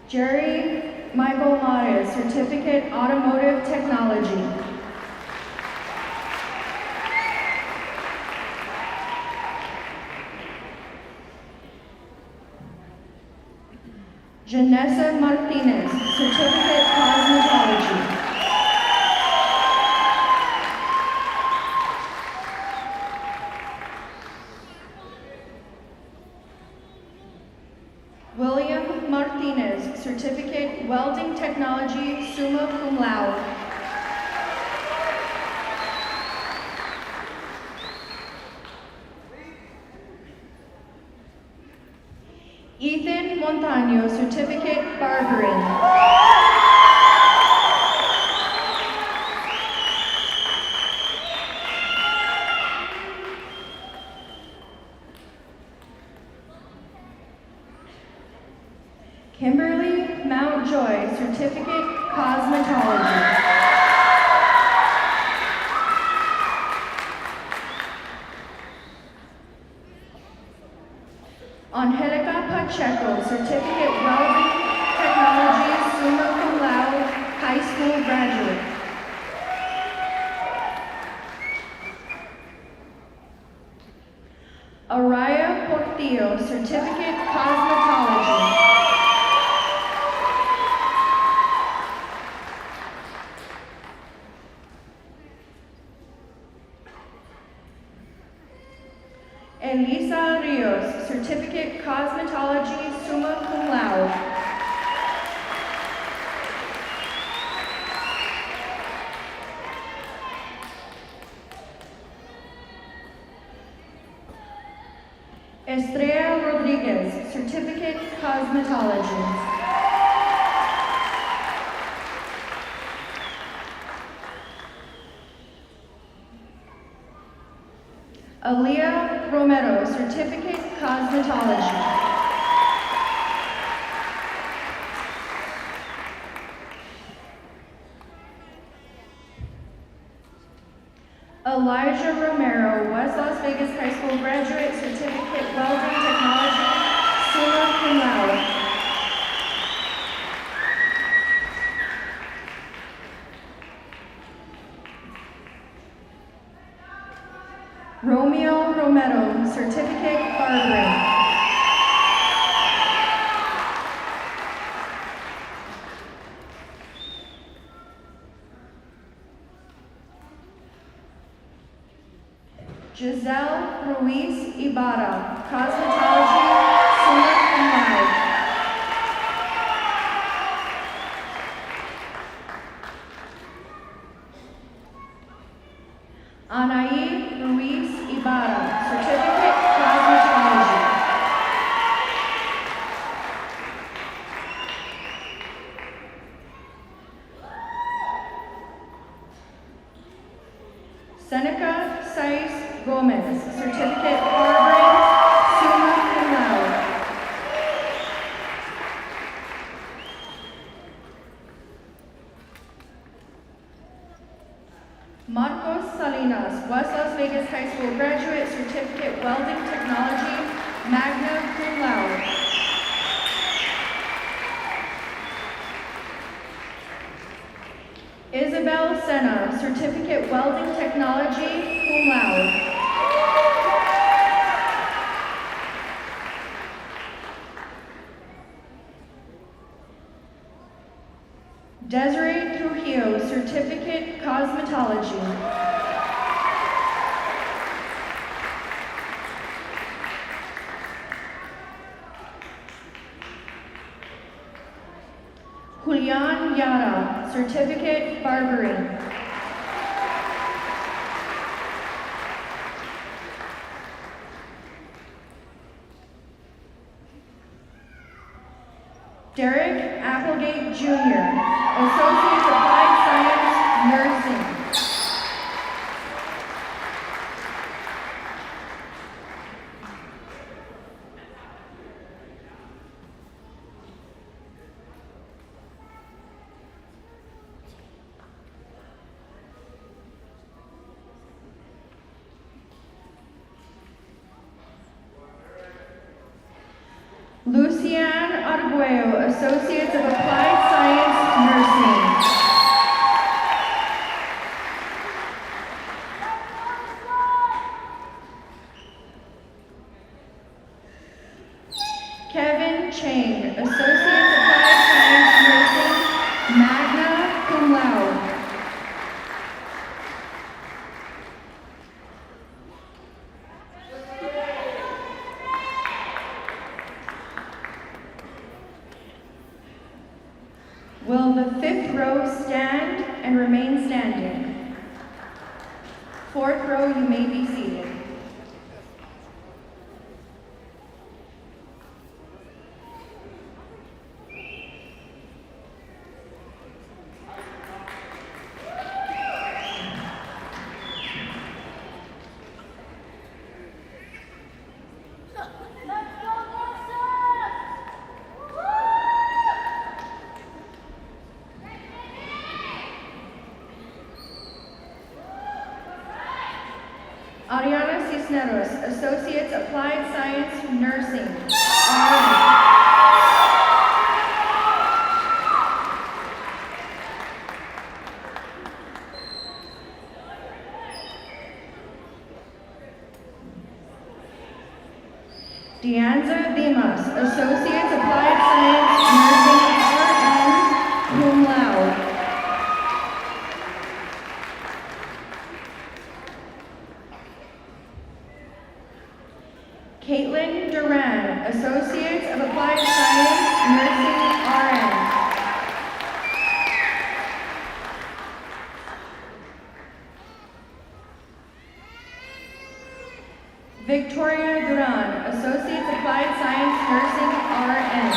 Jerry Michael Mares, Certificate Automotive Technology. Janessa Martinez, Certificate Cosmetology. William Martinez, Certificate Welding Technology, summa cum laude. Ethan Montaño, Certificate Barbering. Kimberly Mountjoy, Certificate Cosmetology. Angelica Pacheco, Certificate Welding Technology, summa cum laude, high school graduate. Araya Portillo, Certificate Cosmetology. Elisa Rios, Certificate Cosmetology, summa cum laude. Estrella Rodriguez, Certificate Cosmetology. Aaliyah Romero, Certificate Cosmetology. Elijah Romero, West Las Vegas High School graduate, Certificate Welding Technology, summa cum laude. Romeo Romero, Certificate Barbering. Giselle Ruiz Ibarra, Cosmetology, summa cum laude. Anaí Ruiz Ibarra, Certificate Cosmetology. Seneca Sais Gomez, certificate harboring, summa cum laude. Marcos Salinas, West Las Vegas High School graduate, certificate welding technology, magna cum laude. Isabel Sena, certificate welding technology, cum laude. Desiree Trujillo, certificate cosmetology. Julian Yara, certificate barbering. Derek Applegate Jr., Associate Applied Science, Nursing. Lucian Arguello, Associates of Applied Science, Nursing. Kevin Chang, Associates Applied Science, Nursing, magna cum laude. Will the fifth row stand and remain standing? Fourth row, you may be seated. Ariana Cisneros, Associates Applied Science, Nursing. RN. Deanza Dimas, Associates Applied Science, Nursing, RN, cum laude. Caitlin Duran, Associates of Applied Science, Nursing, RN. Victoria Duran, Associates Applied Science, Nursing, RN.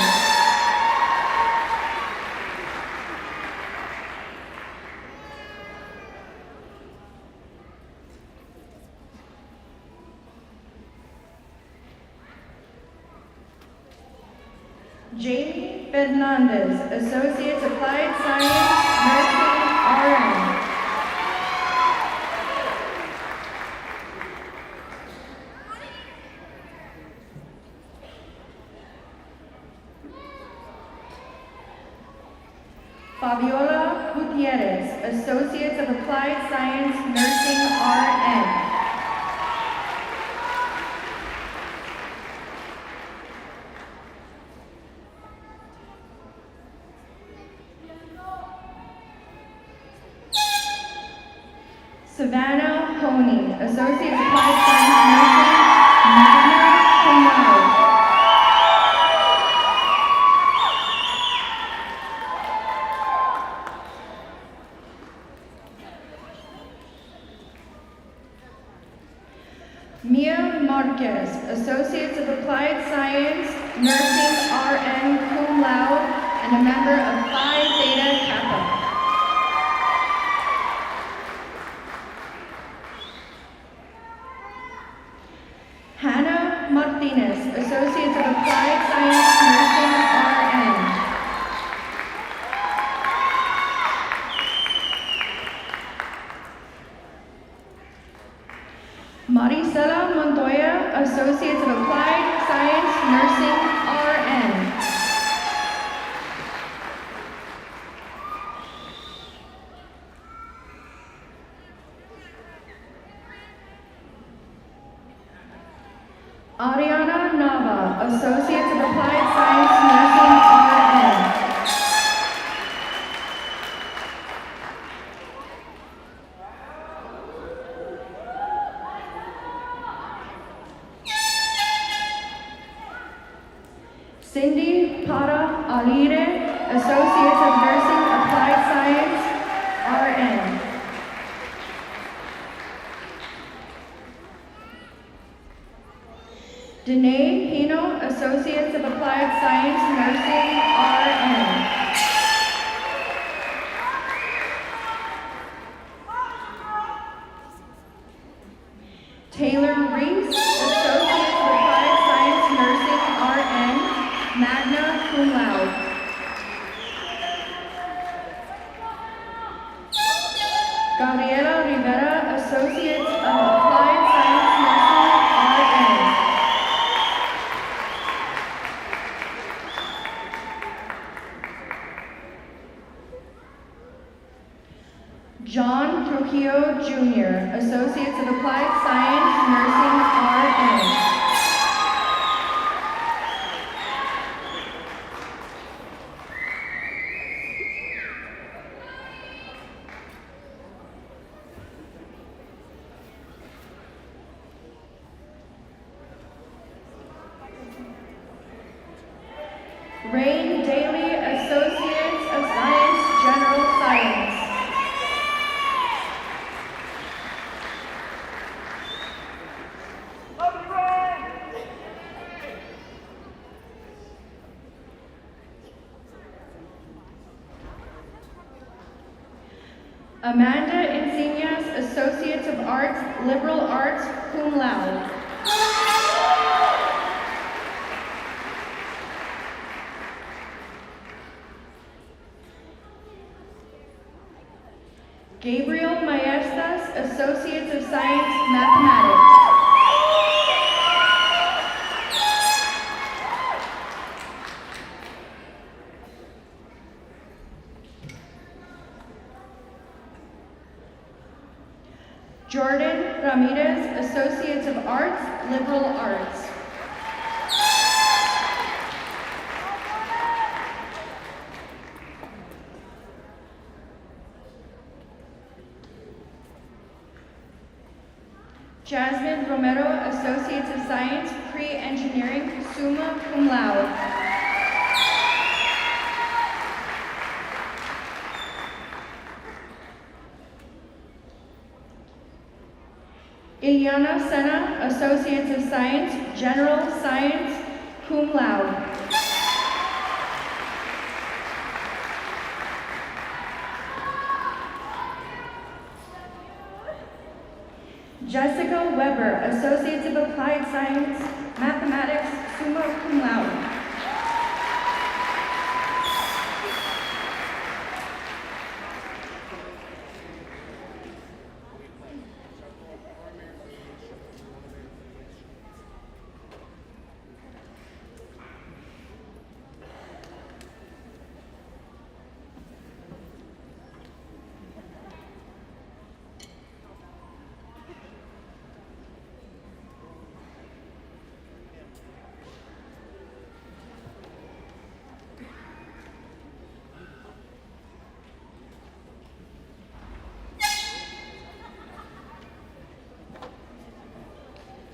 Jamie Fernandez, Associates Applied Science, Nursing, RN. Fabiola Gutierrez, Associates of Applied Science, Nursing, RN. Savannah Honey, Associates Applied Science, Nursing, magna cum laude. Mia Marquez, Associates of Applied Science, Nursing, RN, cum laude, and a member of Phi Theta Kappa. Maricela Montoya, Associates of Applied Science, Nursing, RN. Ariana Nava, Associates of Applied Science, Nursing, RN. Cindy Para Alire, Associates of Nursing, Applied Science, RN. Danae Pino, Associates of Applied Science, Nursing, RN. Taylor Reese, Associates of Applied Science, Nursing, RN, magna cum laude. Gabriela Rivera, Associates of Applied Science, Nursing, RN. John Trujillo Jr., Associates of Applied Science, Nursing, RN. Rain Daly, Associates of Science, General Science. Amanda Insignias, Associates of Arts, Liberal Arts, cum laude. Gabriel Maestas, Associates of Science, Mathematics. Jordan Ramirez, Associates of Arts, Liberal Arts. Jasmine Romero, Associates of Science, Pre-Engineering, summa cum laude. Ilyana Sena, Associates of Science, General Science, cum laude. Jessica Weber, Associates of Applied Science, Mathematics, summa cum laude.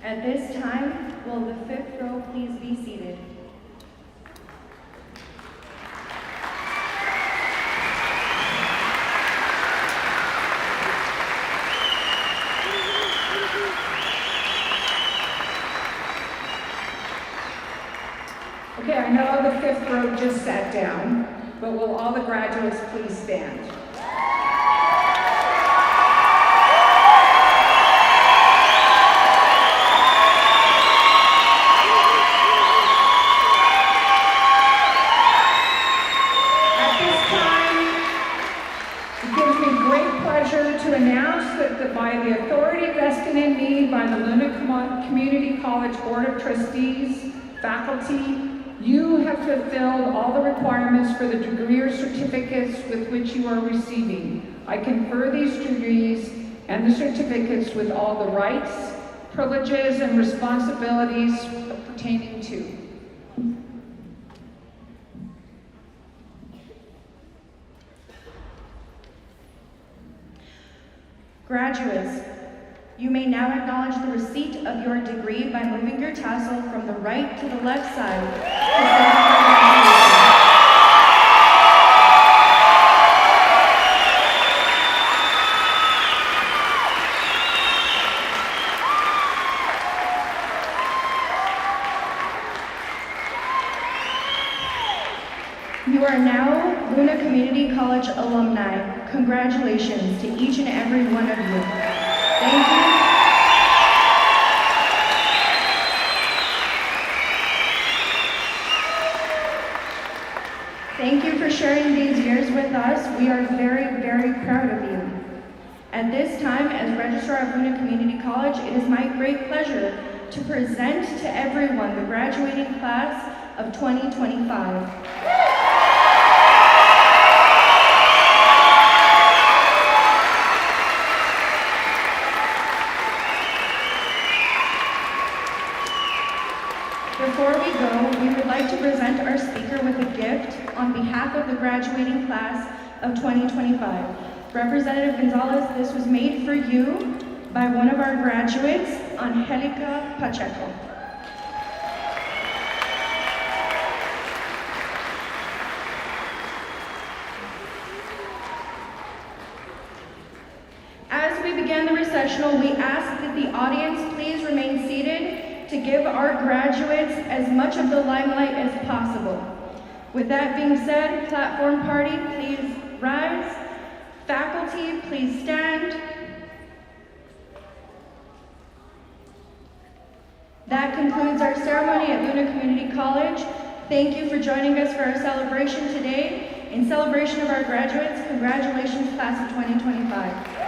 At this time, will the fifth row please be seated? Okay, I know the fifth row just sat down, but will all the graduates please stand? At this time, it gives me great pleasure to to announce that by the authority vested in me by the Luna Community College Board of Trustees, faculty, you have fulfilled all the requirements for the degree or certificates with which you are receiving. I confer these degrees and the certificates with all the rights, privileges, and responsibilities pertaining to. Graduates, you may now acknowledge the receipt of your degree by moving your tassel from the right to the left side to celebrate graduation. You are now Luna Community College alumni. Congratulations to each and every one of you. Thank you. Thank you for sharing these years with us. We are very, very proud of you. At this time, as Registrar of Luna Community College, it is my great pleasure to present to everyone the graduating class of 2025. Before we go, we would like to present our speaker with a gift on behalf of the graduating class of 2025. Representative Gonzalez, this was made for you by one of our graduates, Angelica Pacheco. As we begin the recessional, we ask that the audience please remain seated to give our graduates as much of the limelight as possible. With that being said, platform party, please rise. Faculty, please stand. That concludes our ceremony at Luna Community College. Thank you for joining us for our celebration today. In celebration of our graduates, congratulations, class of 2025.